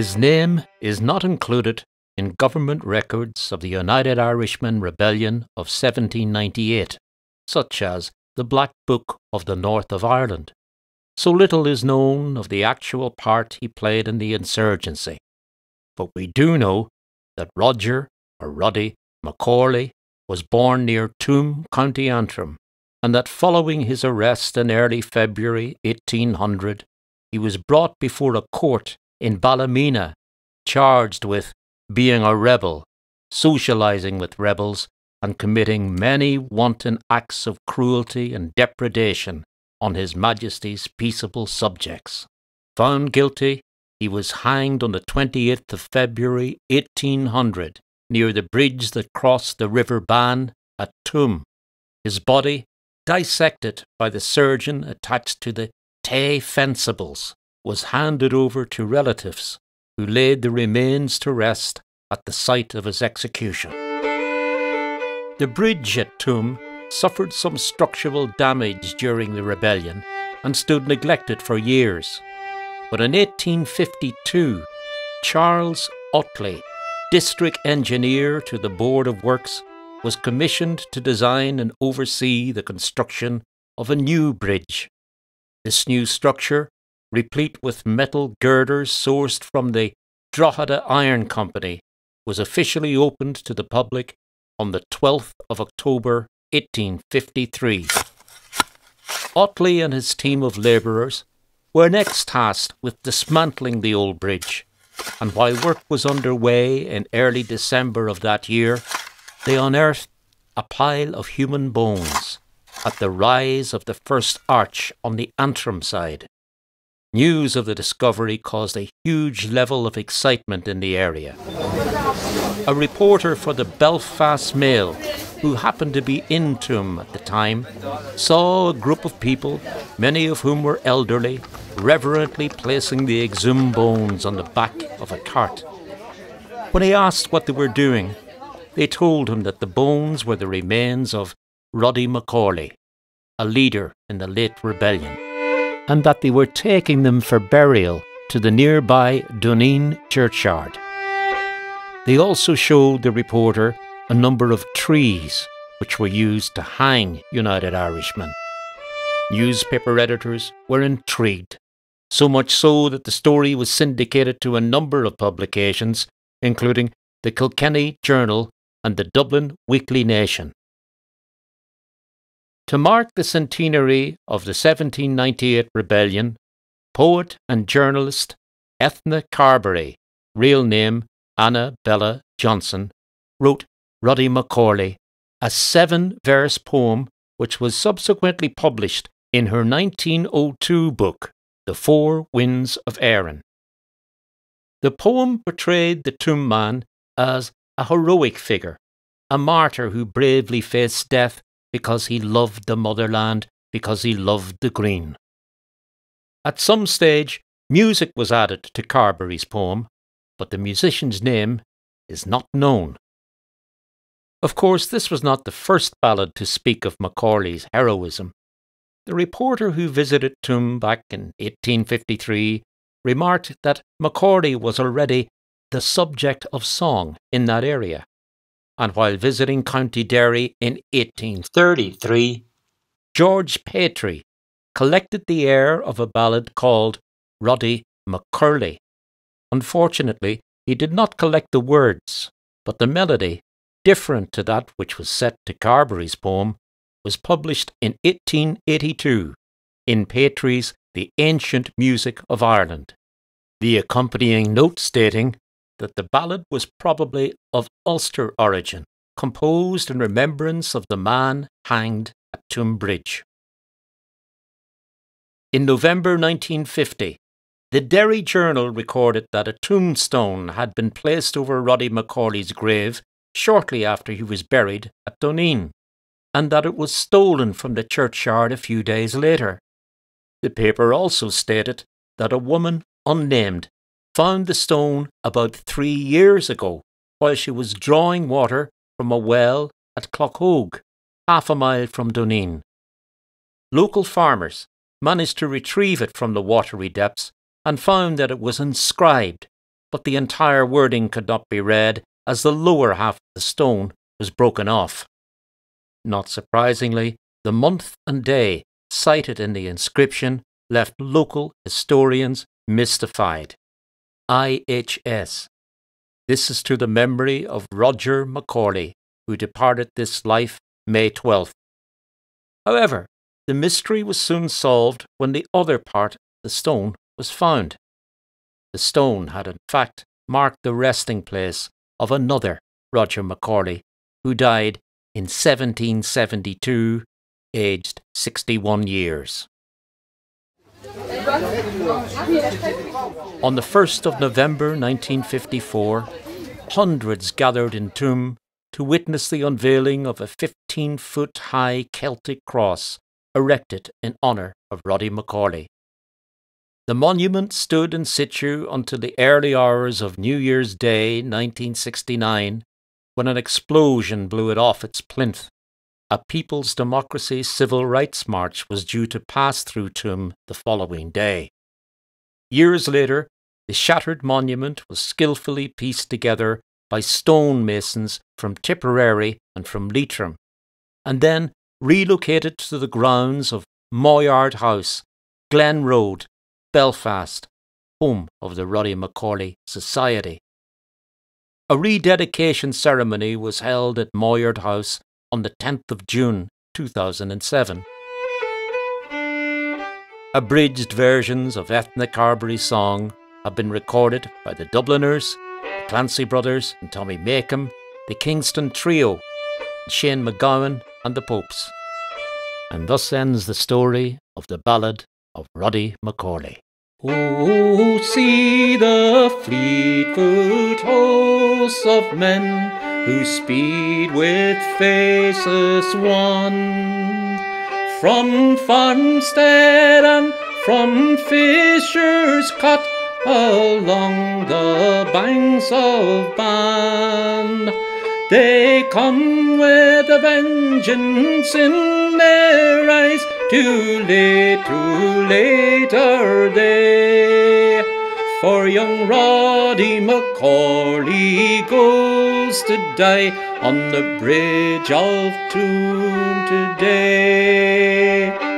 His name is not included in government records of the United Irishmen Rebellion of 1798, such as the Black Book of the North of Ireland. So little is known of the actual part he played in the insurgency. But we do know that Roger, or Roddy, McCORLEY was born near Tuam, County Antrim, and that following his arrest in early February 1800, he was brought before a court in Ballymena, charged with being a rebel, socialising with rebels, and committing many wanton acts of cruelty and depredation on His Majesty's peaceable subjects. Found guilty, he was hanged on the 28th of February 1800 near the bridge that crossed the River Bann at Tuam. His body, dissected by the surgeon attached to the Tay Fencibles, was handed over to relatives who laid the remains to rest at the site of his execution. The bridge at Tuam suffered some structural damage during the rebellion and stood neglected for years. But in 1852, Charles Otley, district engineer to the Board of Works, was commissioned to design and oversee the construction of a new bridge. This new structure, replete with metal girders sourced from the Drogheda Iron Company, was officially opened to the public on the 12th of October 1853. Otley and his team of labourers were next tasked with dismantling the old bridge, and while work was underway in early December of that year, they unearthed a pile of human bones at the rise of the first arch on the Antrim side. News of the discovery caused a huge level of excitement in the area. A reporter for the Belfast Mail, who happened to be in Tuam at the time, saw a group of people, many of whom were elderly, reverently placing the exhumed bones on the back of a cart. When he asked what they were doing, they told him that the bones were the remains of Roddy McCORLEY, a leader in the late rebellion, and that they were taking them for burial to the nearby Doneen churchyard. They also showed the reporter a number of trees which were used to hang United Irishmen. Newspaper editors were intrigued, so much so that the story was syndicated to a number of publications, including the Kilkenny Journal and the Dublin Weekly Nation. To mark the centenary of the 1798 rebellion, poet and journalist Ethna Carbery, real name Anna Bella Johnson, wrote Roddy McCORLEY, a 7-verse poem which was subsequently published in her 1902 book, The Four Winds of Erin. The poem portrayed the Tuam man as a heroic figure, a martyr who bravely faced death because he loved the motherland, because he loved the green. At some stage, music was added to Carbery's poem, but the musician's name is not known. Of course, this was not the first ballad to speak of McCORLEY's heroism. The reporter who visited Tuam back in 1853 remarked that McCORLEY was already the subject of song in that area, and while visiting County Derry in 1833, George Patry collected the air of a ballad called Roddy McCORLEY. Unfortunately, he did not collect the words, but the melody, different to that which was set to Carbery's poem, was published in 1882 in Patry's The Ancient Music of Ireland, the accompanying note stating that the ballad was probably of Ulster origin, composed in remembrance of the man hanged at Tuam Bridge. In November 1950, the Derry Journal recorded that a tombstone had been placed over Roddy McCORLEY's grave shortly after he was buried at Doneen, and that it was stolen from the churchyard a few days later. The paper also stated that a woman, unnamed, found the stone about 3 years ago while she was drawing water from a well at Cloughogue, half a mile from Doneen. Local farmers managed to retrieve it from the watery depths and found that it was inscribed but the entire wording could not be read as the lower half of the stone was broken off. Not surprisingly, the month and day cited in the inscription left local historians mystified. IHS. This is to the memory of Roger McCORLEY, who departed this life May 12th. However, the mystery was soon solved when the other part of the stone was found. The stone had in fact marked the resting place of another Roger McCORLEY, who died in 1772, aged 61 years. On the 1st of November 1954, hundreds gathered in Tuam to witness the unveiling of a 15-foot-high Celtic cross erected in honour of Roddy McCORLEY. The monument stood in situ until the early hours of New Year's Day 1969, when an explosion blew it off its plinth. A People's Democracy Civil Rights March was due to pass through Tuam the following day. Years later, the shattered monument was skillfully pieced together by stonemasons from Tipperary and from Leitrim, and then relocated to the grounds of Moyard House, Glen Road, Belfast, home of the Roddy McCORLEY Society. A rededication ceremony was held at Moyard House on the 10th of June 2007. Abridged versions of Ethna Carbery's song have been recorded by the Dubliners, the Clancy Brothers and Tommy Makem, the Kingston Trio, Shane McGowan and the Popes. And thus ends the story of the ballad of Roddy McCORLEY. Oh, see the fleet-foot hosts of men who speed with faces wan, from farmstead and from fishers' cot along the banks of Bann. They come with a vengeance in their eyes, too late are they. For young Roddy McCORLEY goes to die on the bridge of Tuam today.